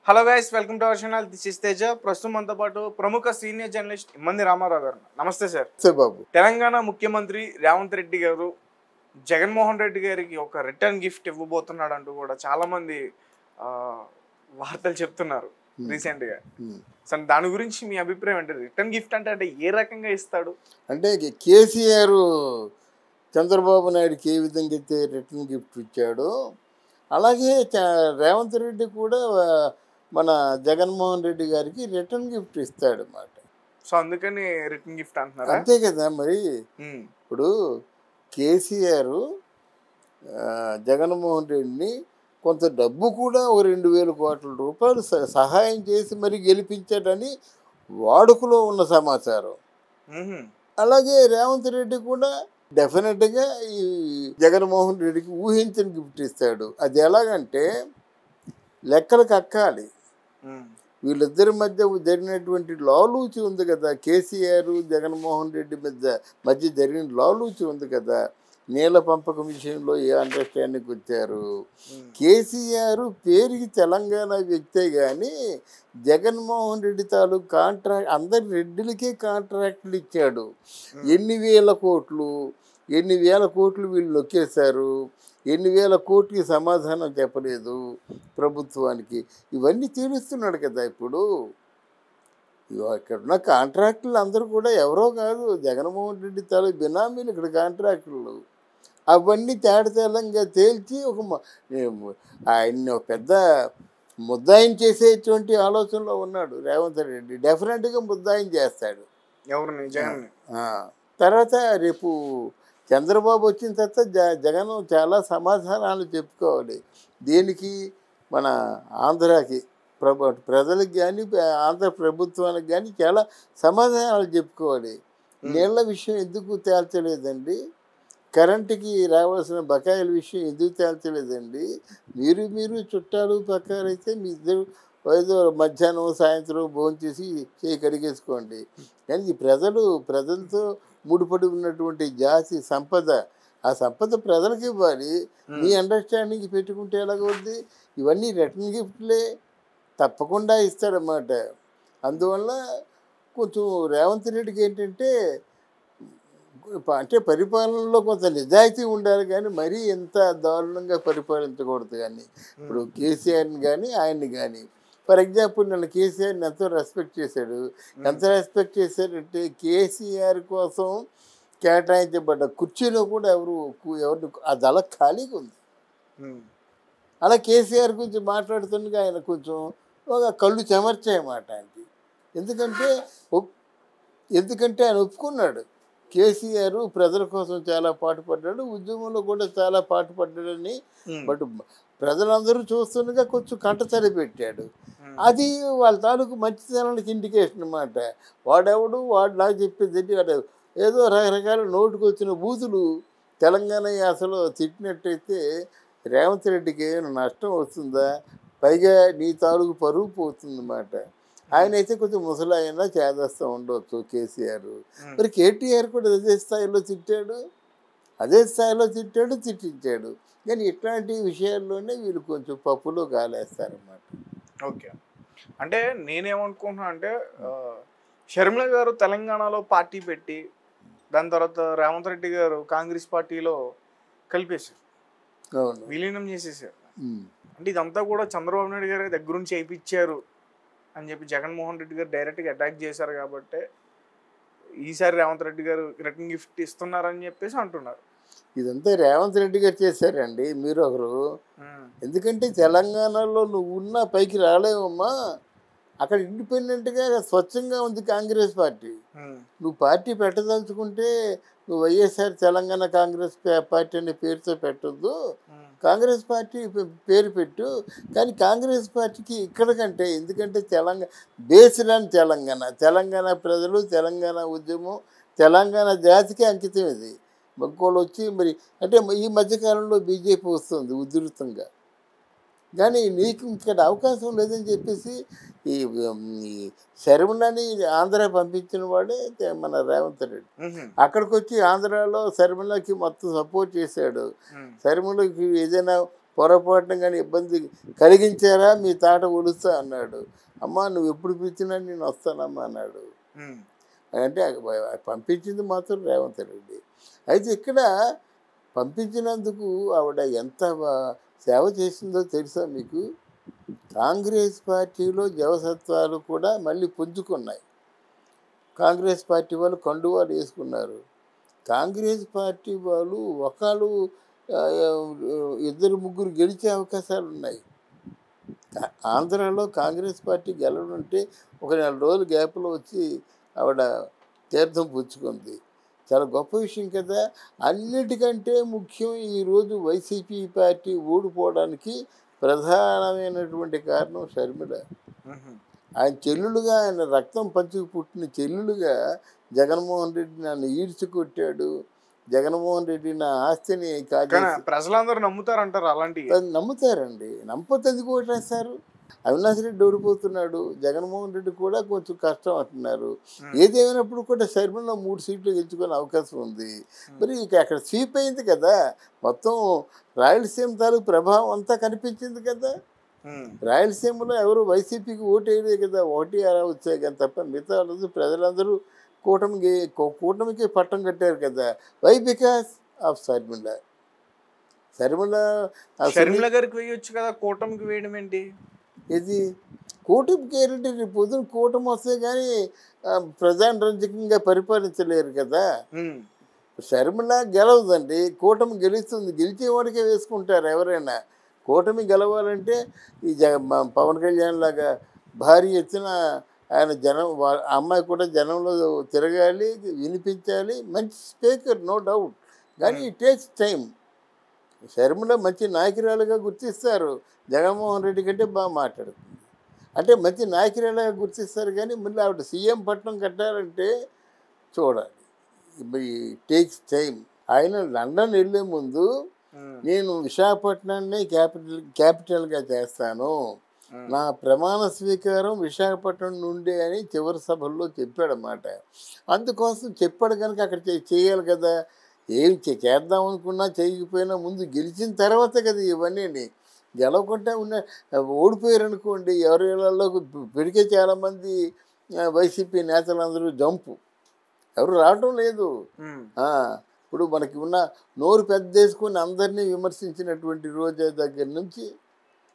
Hello guys, welcome to our channel. This is Teja. ప్రస్తుతం మనతో పాటు ప్రముఖ సీనియర్ జర్నలిస్ట్ ఇమ్మంది రామారావు గారు. నమస్తే సార్. సార్ బాబు, తెలంగాణ ముఖ్యమంత్రి రేవంత్ రెడ్డి గారు జగన్మోహన్ రెడ్డి గారికి ఒక రిటర్న్ గిఫ్ట్ ఇవ్వబోతున్నాడు అంటూ కూడా చాలా మంది వార్తలు చెప్తున్నారు రీసెంట్ గా. సార్, దాని గురించి మీ అభిప్రాయం అంటే రిటర్న్ గిఫ్ట్ అంటే ఏ రకంగా ఇస్తాడు? అంటే కేసీఆర్ చంద్రబాబు నాయుడుకి ఏ విధంగా అయితే రిటర్న్ గిఫ్ట్ ఇచ్చాడో అలాగే రేవంత్ రెడ్డి కూడా మన జగన్మోహన్ రెడ్డి గారికి రిటర్న్ గిఫ్ట్ ఇస్తాడు అన్నమాట. సో అందుకని రిటర్న్ గిఫ్ట్ అంటున్నారు. అంతే కదా మరి. ఇప్పుడు కేసీఆర్ జగన్మోహన్ రెడ్డిని కొంత డబ్బు కూడా ఓ 2,000 కోట్ల రూపాయలు సహాయం చేసి మరి గెలిపించాడని వాడుకలో ఉన్న సమాచారం. అలాగే రేవంత్ రెడ్డి కూడా డెఫినెట్గా ఈ జగన్మోహన్ రెడ్డికి ఊహించిన గిఫ్ట్ ఇస్తాడు. అది ఎలాగంటే లెక్కలకు అక్కాలి. వీళ్ళిద్దరి మధ్య జరిగినటువంటి లాలూచి ఉంది కదా, కేసీఆర్ జగన్మోహన్ రెడ్డి మధ్య జరిగిన లాలూచి ఉంది కదా, నీళ్ళ పంపకం విషయంలో ఏ అండర్స్టాండింగ్ వచ్చారు. కేసీఆర్ పేరుకి తెలంగాణ వ్యక్తే కానీ జగన్మోహన్ రెడ్డి తాలూకు కాంట్రాక్ట్ అందరి రెడ్డిలకే కాంట్రాక్టులు ఇచ్చాడు. ఎన్ని వేల కోట్లు వీళ్ళు నొక్కేశారు. ఎన్ని వేల కోట్లకి సమాధానం చెప్పలేదు ప్రభుత్వానికి. ఇవన్నీ తీరుస్తున్నాడు కదా. ఇప్పుడు ఇక్కడున్న కాంట్రాక్టులు అందరూ కూడా ఎవరో కాదు, జగన్మోహన్ రెడ్డి తాలూకు బినామీలు ఇక్కడ కాంట్రాక్టులు. అవన్నీ తేటతెల్లంగా తేల్చి ఆయన్ని ఒక పెద్ద ముద్దాయిని చేసేటువంటి ఆలోచనలో ఉన్నాడు రేవంత్ రెడ్డి. డెఫినెట్గా ముద్దాయిని చేస్తాడు. ఎవరిని? జగన్. తర్వాత రేపు చంద్రబాబు వచ్చిన తర్వాత జగన్ చాలా సమాధానాలు చెప్పుకోవాలి. దేనికి? మన ఆంధ్రాకి ప్రజలకు కానీ ఆంధ్ర ప్రభుత్వానికి కానీ చాలా సమాధానాలు చెప్పుకోవాలి. నీళ్ళ విషయం ఎందుకు తేల్చలేదండి? కరెంటుకి రావాల్సిన బకాయిల విషయం ఎందుకు తేల్చలేదండి? మీరు చుట్టాలు పక్కాలైతే మీ ఇద్దరు ఏదో మధ్యాహ్నం సాయంత్రం భోంచేసి చేయి కడిగేసుకోండి. కానీ ఈ ప్రజలతో ముడిపడి ఉన్నటువంటి జాతి సంపద, ఆ సంపద ప్రజలకు ఇవ్వాలి. మీ అండర్స్టాండింగ్ పెట్టుకుంటే ఎలాగవుద్ది? ఇవన్నీ రిటర్న్ గిఫ్ట్లే, తప్పకుండా ఇస్తాడన్నమాట. అందువల్ల కొంచెం రేవంత్ రెడ్డికి ఏంటంటే అంటే పరిపాలనలో కొంత నిజాయితీ ఉండాలి, కానీ మరీ ఎంత దారుణంగా పరిపాలించకూడదు. కానీ ఇప్పుడు కేసీఆర్ని కానీ ఆయన్ని కానీ, ఫర్ ఎగ్జాంపుల్ నన్ను కేసీఆర్ని ఎంతో రెస్పెక్ట్ చేశాడు. ఎంత రెస్పెక్ట్ చేశాడంటే కేసీఆర్ కోసం కేటాయించబడ్డ కుర్చీలో కూడా ఎవరిని అది అలా ఖాళీగా ఉంది. అలా కేసీఆర్ గురించి మాట్లాడుతుండగా ఆయన కొంచెం ఒక కళ్ళు చెమర్చాయన్నమాట ఆయనకి. ఎందుకంటే ఆయన ఒప్పుకున్నాడు, కేసీఆర్ ప్రజల కోసం చాలా పాటుపడ్డాడు, ఉద్యమంలో కూడా చాలా పాటుపడ్డాడని. బట్ ప్రజలందరూ చూస్తుండగా కొంచెం కంటతడి పెట్టాడు. అది వాళ్ళ తాలూకు మంచితనానికి ఇండికేషన్ అన్నమాట. వాడు నాకు చెప్పేది వాడు ఏదో రకరకాల నోటుకు వచ్చిన బూతులు తెలంగాణ యాసలో తిట్టినట్టయితే రేవంత్ రెడ్డికి ఏమైనా నష్టం వస్తుందా? పైగా నీ తాలూకు పరువు పోతుందన్నమాట. ఆయన అయితే కొంచెం ముసలాయన చేదస్తూ ఉండవచ్చు కేసీఆర్. మరి కేటీఆర్ కూడా అదే స్థాయిలో తిట్టించాడు. కానీ ఇట్లాంటి విషయాల్లోనే వీళ్ళు కొంచెం పప్పులో గాలేస్తారన్నమాట. ఓకే, అంటే నేనేమనుకుంటున్నా అంటే షర్మిల గారు తెలంగాణలో పార్టీ పెట్టి దాని తర్వాత రేవంత్ రెడ్డి గారు కాంగ్రెస్ పార్టీలో కలిపేశారు, విలీనం చేసేసారు. అంటే ఇదంతా కూడా చంద్రబాబు నాయుడు గారి దగ్గర నుంచి చేయించారు అని చెప్పి జగన్మోహన్ రెడ్డి గారు డైరెక్ట్గా అటాక్ చేశారు. కాబట్టి ఈసారి రేవంత్ రెడ్డి గారు రిటర్న్ గిఫ్ట్ ఇస్తున్నారని చెప్పేసి అంటున్నారు. ఇదంతా రేవంత్ రెడ్డి గారు చేశారండి, మీరు ఒకరు. ఎందుకంటే తెలంగాణలో నువ్వు ఉన్న పైకి రాలేవమ్మా. అక్కడ ఇండిపెండెంట్గా స్వచ్ఛంగా ఉంది కాంగ్రెస్ పార్టీ. నువ్వు పార్టీ పెట్టదలుచుకుంటే నువ్వు వైఎస్ఆర్ తెలంగాణ కాంగ్రెస్ పార్టీ అనే పేరుతో పెట్టద్దు, కాంగ్రెస్ పార్టీ పేరు పెట్టు. కానీ కాంగ్రెస్ పార్టీకి ఇక్కడ కంటే, ఎందుకంటే తెలంగాణ ప్రజలు, తెలంగాణ ఉద్యమం, తెలంగాణ జాతికి అంకితం ఇది. ఇంకోళ్ళు వచ్చి మరి అంటే ఈ మధ్యకాలంలో బీజేపీ వస్తుంది ఉధృతంగా, కానీ నీకు ఇక్కడ అవకాశం లేదని చెప్పేసి ఈ శర్మిలని ఆంధ్ర పంపించిన వాడే మన రేవంత్ రెడ్డి. అక్కడికి వచ్చి ఆంధ్రాలో శర్మిలకి మొత్తం సపోర్ట్ చేశాడు. శర్మిలకి ఏదైనా పొరపాటున కానీ ఇబ్బంది కలిగించారా మీ తాట ఒలుస్తా అన్నాడు. అమ్మ నువ్వు ఎప్పుడు పిలిచినా నేను వస్తానమ్మా అన్నాడు. అంటే పంపించింది మాత్రం రేవంత్ రెడ్డి. అయితే ఇక్కడ పంపించినందుకు ఆవిడ ఎంత సేవ చేసిందో తెలుసా మీకు? కాంగ్రెస్ పార్టీలో జవసత్వాలు కూడా మళ్ళీ పుంజుకున్నాయి. కాంగ్రెస్ పార్టీ వాళ్ళు కండువాలు వేసుకున్నారు. కాంగ్రెస్ పార్టీ వాళ్ళు ఒకళ్ళు ఇద్దరు ముగ్గురు గెలిచే అవకాశాలు ఉన్నాయి. ఆంధ్రాలో కాంగ్రెస్ పార్టీ గెలవడంటే ఒక 4 రోజుల గ్యాప్లో వచ్చి ఆవిడ తీర్థం పుచ్చుకుంది. చాలా గొప్ప విషయం కదా. అన్నిటికంటే ముఖ్యం ఈరోజు వైసీపీ పార్టీ ఓడిపోవడానికి ప్రధానమైనటువంటి కారణం షర్మిల. ఆయన చెల్లులుగా, ఆయన రక్తం పంచుకు పుట్టిన చెల్లులుగా జగన్మోహన్ రెడ్డి నన్ను ఈడ్చుకొట్టాడు, జగన్మోహన్ రెడ్డి నా ఆస్తిని ప్రజలందరూ నమ్ముతారంటారు. అలాంటి నమ్ముతారండి. నమ్మకపోతే ఎందుకు ఓటేస్తారు? అవినాష్ రెడ్డి ఓడిపోతున్నాడు, జగన్మోహన్ రెడ్డి కూడా కొంచెం కష్టం అంటున్నారు. ఏదేమైనప్పుడు కూడా షర్మిల 3 సీట్లు గెలుచుకునే అవకాశం ఉంది. మరి ఇక అక్కడ స్వీప్ అయింది కదా, మొత్తం రాయలసీమ తాలూకు ప్రభావం అంతా కనిపించింది కదా. రాయలసీమలో ఎవరు వైసీపీకి ఓటు వేయలేదు కదా, 1-6 వచ్చాయి కానీ తప్ప మిగతా రోజు ప్రజలందరూ కూటమికి పట్టం కట్టారు కదా. Why? Because of Sharmila. Sharmila గారికి వేయొచ్చు కదా, కూటమికి వేయడం ఏంటి? ఇది కూటమికి ఏంటంటే రేపు పొద్దున కూటమి వస్తే కానీ ప్రజారంజకంగా పరిపాలించలేరు కదా. షర్మిల గెలవదండి, కూటమి గెలుస్తుంది. గెలిచేవాడికే వేసుకుంటారు ఎవరైనా. కూటమి గెలవాలంటే ఈ పవన్ కళ్యాణ్ లాగా భారీ ఎత్తున ఆయన అమ్మాయి కూడా జనంలో తిరగాలి, వినిపించాలి. మంచి స్పీకర్, నో డౌట్. కానీ ఇట్ టేక్స్ టైం. షర్మిల మంచి నాయకురాలుగా గుర్తిస్తారు, జగన్మోహన్ రెడ్డి కంటే బాగా మాట్లాడుతుంది. అంటే మంచి నాయకురాలుగా గుర్తిస్తారు, కానీ మళ్ళీ ఆవిడ సీఎం పట్టణం కట్టాలంటే చూడాలి. Takes time. ఆయన లండన్ వెళ్ళే ముందు నేను విశాఖపట్నాన్ని క్యాపిటల్గా చేస్తాను, నా ప్రమాణ స్వీకారం విశాఖపట్నం నుండే అని చివరి సభల్లో చెప్పాడన్నమాట. అందుకోసం చెప్పాడు కనుక అక్కడ చేయాలి కదా. ఏం చేద్దాం అనుకున్నా చేయకపోయినా ముందు గెలిచిన తర్వాత కదా ఇవన్నీ. గెలవకుండా ఓడిపోయారు అనుకోండి, ఎవరి ఇళ్లలో పెరిగే చాలామంది వైసీపీ నేతలందరూ జంపు, ఎవరు రావటం లేదు. ఇప్పుడు మనకి ఉన్న నోరు పెద్దేసుకొని అందరినీ విమర్శించినటువంటి రోజా దగ్గర నుంచి,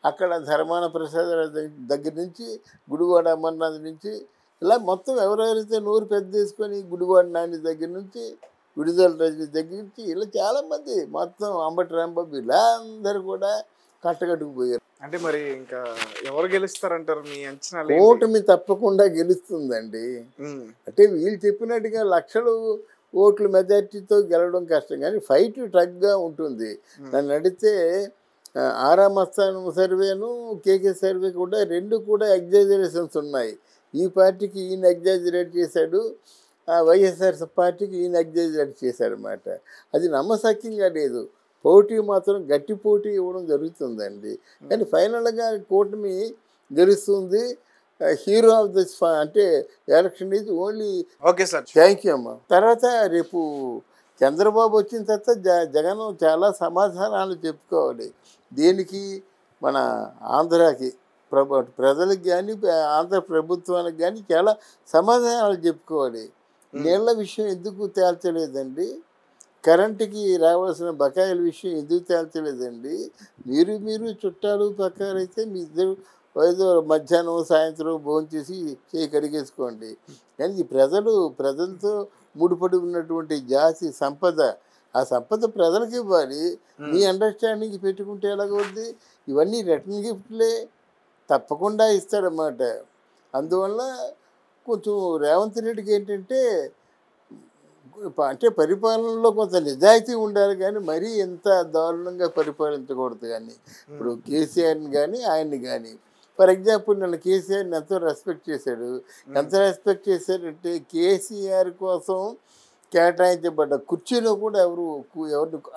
అక్కడ ధర్మాన ప్రసాద్ దగ్గర నుంచి, గుడివాడ అమర్నాథ్ నుంచి, ఇలా మొత్తం ఎవరెవరైతే నోరు పెద్దేసుకొని గుడివాడ నాని దగ్గర నుంచి, విడుదల రజని దగ్గర నుంచి, ఇలా చాలామంది మొత్తం అంబటి రాంబాబు ఇలా అందరూ కూడా కట్టగట్టుకుపోయారు. అంటే మరి ఇంకా ఎవరు గెలుస్తారంటారు మీ అంచనా? ఓటమి తప్పకుండా గెలుస్తుందండి. అంటే వీళ్ళు చెప్పినట్టుగా లక్షలు ఓట్ల మెజార్టీతో గెలవడం కష్టం, కానీ ఫైట్ టగ్గా ఉంటుంది. నన్ను అడిగితే ఆరామస్థానం సర్వేను కేకే సర్వే కూడా 2 కూడా ఎగ్జాజరేషన్స్ ఉన్నాయి. ఈ పార్టీకి ఈయన ఎగ్జాజరేట్ చేశాడు, వైఎస్ఆర్ పార్టీకి ఈయన ఎగ్జాజరేట్ చేశాడనమాట. అది నమ్మశక్యంగా లేదు. పోటీ మాత్రం గట్టి పోటీ ఇవ్వడం జరుగుతుందండి. కానీ ఫైనల్గా కూటమి గెలుస్తుంది. హీరో ఆఫ్ దిస్ అంటే election is only. Okay sir, thank you అమ్మ. తర్వాత రేపు చంద్రబాబు వచ్చిన తర్వాత జగన్ చాలా సమాధానాలు చెప్పుకోవాలి. దీనికి మన ఆంధ్రాకి ప్రజలకు కానీ ఆంధ్ర ప్రభుత్వానికి కానీ చాలా సమాధానాలు చెప్పుకోవాలి. నీళ్ల విషయం ఎందుకు తేల్చలేదండి? కరెంటుకి రావాల్సిన బకాయిల విషయం ఎందుకు తేల్చలేదండి? మీరు చుట్టాలు పక్కాలైతే మీ ఇద్దరు ఏదో మధ్యాహ్నం సాయంత్రం భోంచేసి చేయి కడిగేసుకోండి. కానీ ఈ ప్రజలతో ముడిపడి ఉన్నటువంటి జాతి సంపద, ఆ సంపద ప్రజలకు ఇవ్వాలి. మీ అండర్స్టాండింగ్ పెట్టుకుంటే ఎలాగవుద్ది? ఇవన్నీ రిటర్న్ గిఫ్ట్లే, తప్పకుండా ఇస్తాడన్నమాట. అందువల్ల కొంచెం రేవంత్ రెడ్డికి ఏంటంటే అంటే పరిపాలనలో కొంత నిజాయితీ ఉండాలి, కానీ మరీ ఎంత దారుణంగా పరిపాలించకూడదు. కానీ ఇప్పుడు కేసీఆర్ని కానీ ఆయన్ని కానీ, ఫర్ ఎగ్జాంపుల్ నన్ను కేసీఆర్ని ఎంతో రెస్పెక్ట్ చేశాడు. ఎంత రెస్పెక్ట్ చేశాడంటే కేసీఆర్ కోసం కేటాయించబడ్డ కుర్చీలో కూడా ఎవరు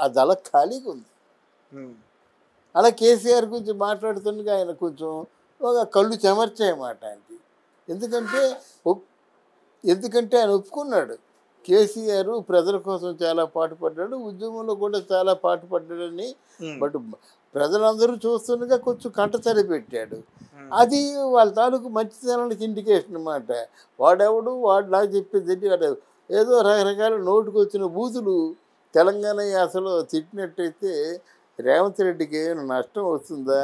అది అలా ఖాళీగా ఉంది. అలా కేసీఆర్ గురించి మాట్లాడుతుండగా ఆయన కొంచెం ఒక కళ్ళు చెమర్చాయన్నమాట ఆయనకి. ఎందుకంటే ఆయన ఒప్పుకున్నాడు, కేసీఆర్ ప్రజల కోసం చాలా పాటుపడ్డాడు, ఉద్యమంలో కూడా చాలా పాటుపడ్డాడని. బట్ ప్రజలందరూ చూస్తుండగా కొంచెం కంటతడి పెట్టాడు. అది వాళ్ళ తాలూకు మంచితనానికి ఇండికేషన్ అన్నమాట. వాడెవడు వాడు నాకు చెప్పేది వాడు ఏదో రకరకాల నోటికి వచ్చిన బూతులు తెలంగాణ యాసలో తిట్టినట్టయితే రేవంత్ రెడ్డికి ఏమైనా నష్టం వస్తుందా?